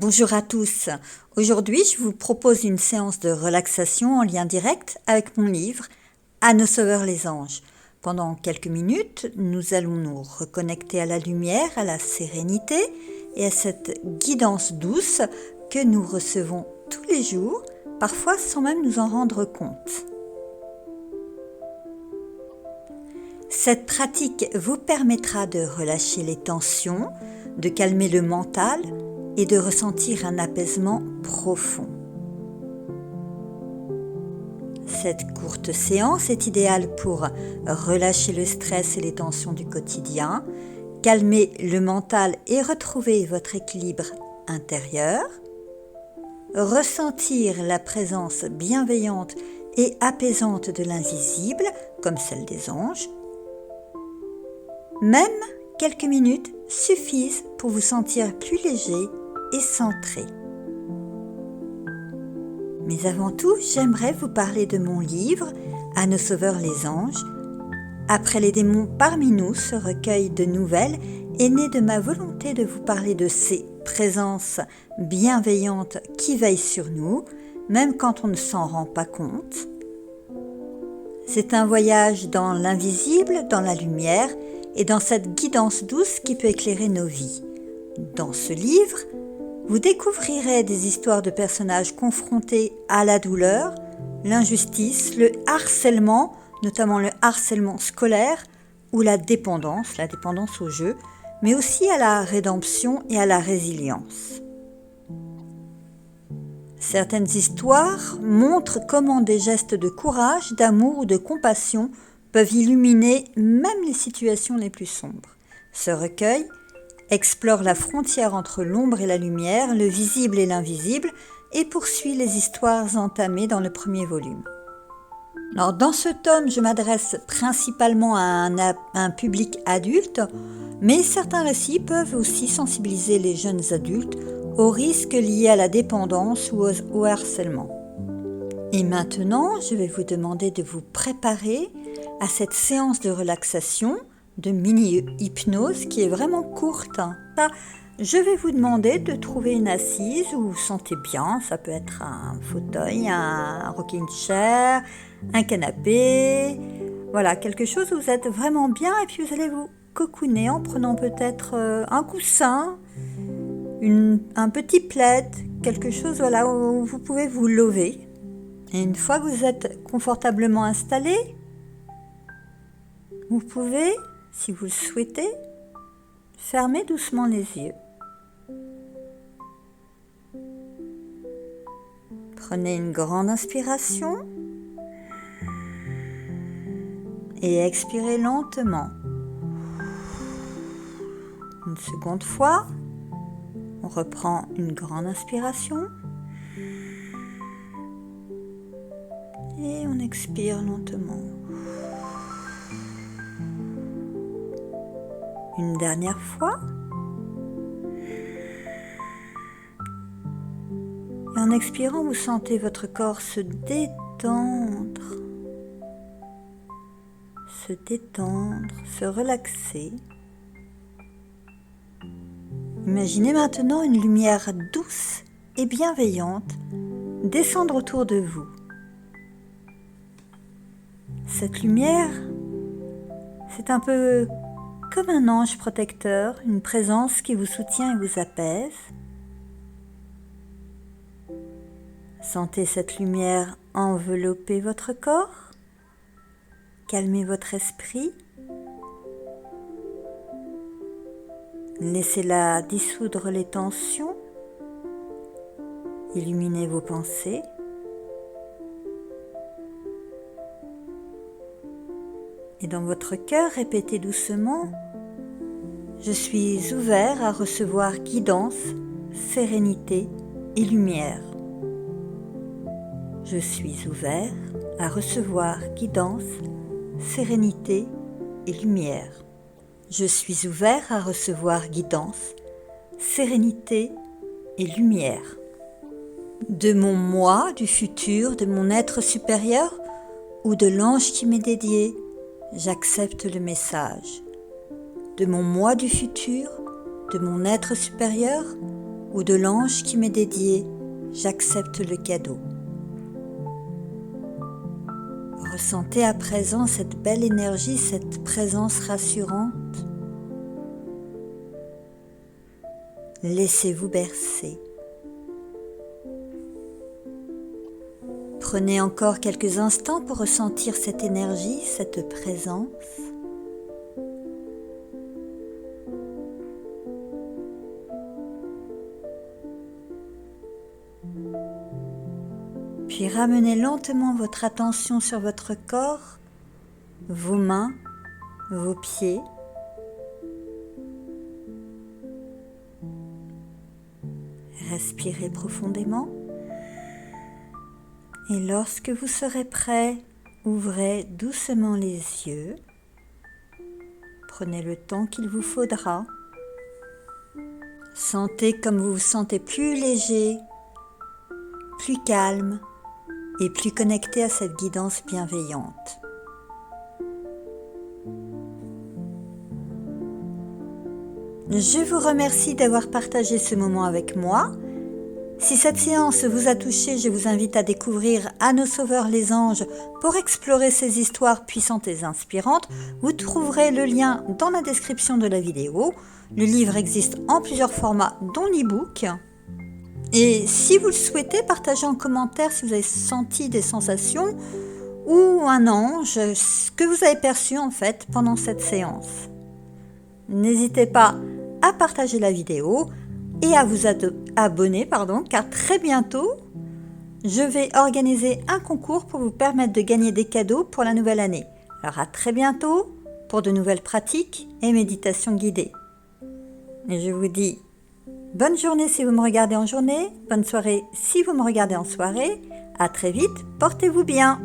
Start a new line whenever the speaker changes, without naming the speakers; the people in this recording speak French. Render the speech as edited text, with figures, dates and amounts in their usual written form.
Bonjour à tous. Aujourd'hui, je vous propose une séance de relaxation en lien direct avec mon livre « À nos sauveurs les anges ». Pendant quelques minutes, nous allons nous reconnecter à la lumière, à la sérénité et à cette guidance douce que nous recevons tous les jours, parfois sans même nous en rendre compte. Cette pratique vous permettra de relâcher les tensions, de calmer le mental et de ressentir un apaisement profond. Cette courte séance est idéale pour relâcher le stress et les tensions du quotidien, calmer le mental et retrouver votre équilibre intérieur, ressentir la présence bienveillante et apaisante de l'invisible, comme celle des anges. Même quelques minutes suffisent pour vous sentir plus léger et centré. Mais avant tout, j'aimerais vous parler de mon livre « À nos sauveurs les anges ». Après les démons parmi nous, ce recueil de nouvelles est né de ma volonté de vous parler de ces présences bienveillantes qui veillent sur nous, même quand on ne s'en rend pas compte. C'est un voyage dans l'invisible, dans la lumière et dans cette guidance douce qui peut éclairer nos vies. Dans ce livre, vous découvrirez des histoires de personnages confrontés à la douleur, l'injustice, le harcèlement, notamment le harcèlement scolaire ou la dépendance au jeu, mais aussi à la rédemption et à la résilience. Certaines histoires montrent comment des gestes de courage, d'amour ou de compassion peuvent illuminer même les situations les plus sombres. Ce recueil explore la frontière entre l'ombre et la lumière, le visible et l'invisible, et poursuit les histoires entamées dans le premier volume. Alors, dans ce tome, je m'adresse principalement à un public adulte, mais certains récits peuvent aussi sensibiliser les jeunes adultes aux risques liés à la dépendance ou au harcèlement. Et maintenant, je vais vous demander de vous préparer à cette séance de relaxation, de mini-hypnose qui est vraiment courte. Je vais vous demander de trouver une assise où vous vous sentez bien. Ça peut être un fauteuil, un rocking chair, un canapé. Voilà, quelque chose où vous êtes vraiment bien et puis vous allez vous cocooner en prenant peut-être un coussin, un petit plaid, quelque chose où vous pouvez vous lever. Et une fois que vous êtes confortablement installé, vous pouvez, si vous le souhaitez, fermer doucement les yeux. Prenez une grande inspiration et expirez lentement. Une seconde fois, on reprend une grande inspiration et on expire lentement. Une dernière fois. Et en expirant, vous sentez votre corps se détendre, se relaxer. Imaginez maintenant une lumière douce et bienveillante descendre autour de vous. Cette lumière, c'est un peu comme un ange protecteur, une présence qui vous soutient et vous apaise. Sentez cette lumière envelopper votre corps, calmer votre esprit, laissez-la dissoudre les tensions, illuminer vos pensées. Et dans votre cœur, répétez doucement « Je suis ouvert à recevoir guidance, sérénité et lumière. » Je suis ouvert à recevoir guidance, sérénité et lumière. Je suis ouvert à recevoir guidance, sérénité et lumière. De mon moi, du futur, de mon être supérieur ou de l'ange qui m'est dédié, j'accepte le message. De mon moi du futur, de mon être supérieur ou de l'ange qui m'est dédié, j'accepte le cadeau. Ressentez à présent cette belle énergie, cette présence rassurante. Laissez-vous bercer. Prenez encore quelques instants pour ressentir cette énergie, cette présence. Puis ramenez lentement votre attention sur votre corps, vos mains, vos pieds. Respirez profondément. Et lorsque vous serez prêt, ouvrez doucement les yeux. Prenez le temps qu'il vous faudra. Sentez comme vous vous sentez plus léger, plus calme et plus connecté à cette guidance bienveillante. Je vous remercie d'avoir partagé ce moment avec moi. Si cette séance vous a touché, je vous invite à découvrir À nos sauveurs les anges pour explorer ces histoires puissantes et inspirantes. Vous trouverez le lien dans la description de la vidéo. Le livre existe en plusieurs formats, dont l'e-book. Et si vous le souhaitez, partagez en commentaire si vous avez senti des sensations ou un ange, ce que vous avez perçu en fait pendant cette séance. N'hésitez pas à partager la vidéo et à vous abonner, car très bientôt, je vais organiser un concours pour vous permettre de gagner des cadeaux pour la nouvelle année. Alors à très bientôt pour de nouvelles pratiques et méditations guidées. Et je vous dis bonne journée si vous me regardez en journée, bonne soirée si vous me regardez en soirée. À très vite, portez-vous bien.